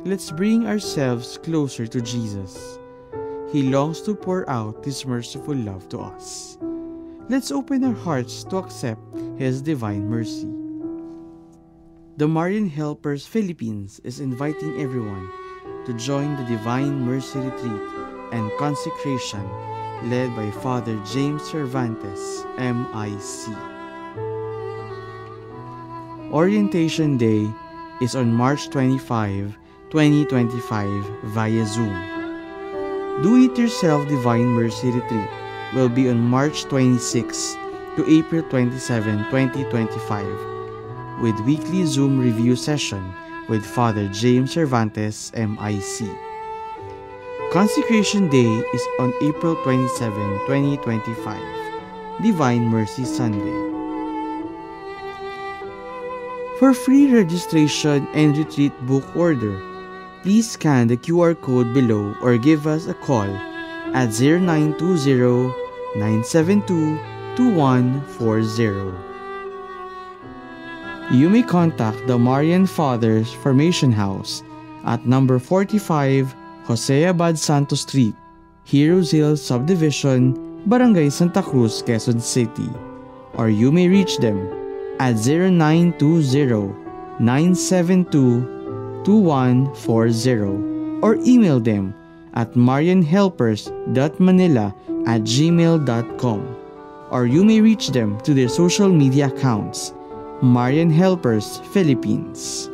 let's bring ourselves closer to Jesus. He longs to pour out His merciful love to us. Let's open our hearts to accept His divine mercy. The Marian Helpers Philippines is inviting everyone to join the Divine Mercy Retreat and Consecration led by Father James Cervantes, MIC. Orientation Day is on March 25, 2025 via Zoom. Do It Yourself Divine Mercy Retreat will be on March 26 to April 27, 2025 with weekly Zoom review session with Father James Cervantes, MIC. Consecration Day is on April 27, 2025, Divine Mercy Sunday. For free registration and retreat book order, please scan the QR code below or give us a call at 0920-972-2140. You may contact the Marian Fathers Formation House at number 45 Jose Abad Santos Street, Heroes Hill Subdivision, Barangay Santa Cruz, Quezon City. Or you may reach them at 0920-972-2140 or email them at marianhelpers.manila@gmail.com, or you may reach them to their social media accounts, Marian Helpers Philippines.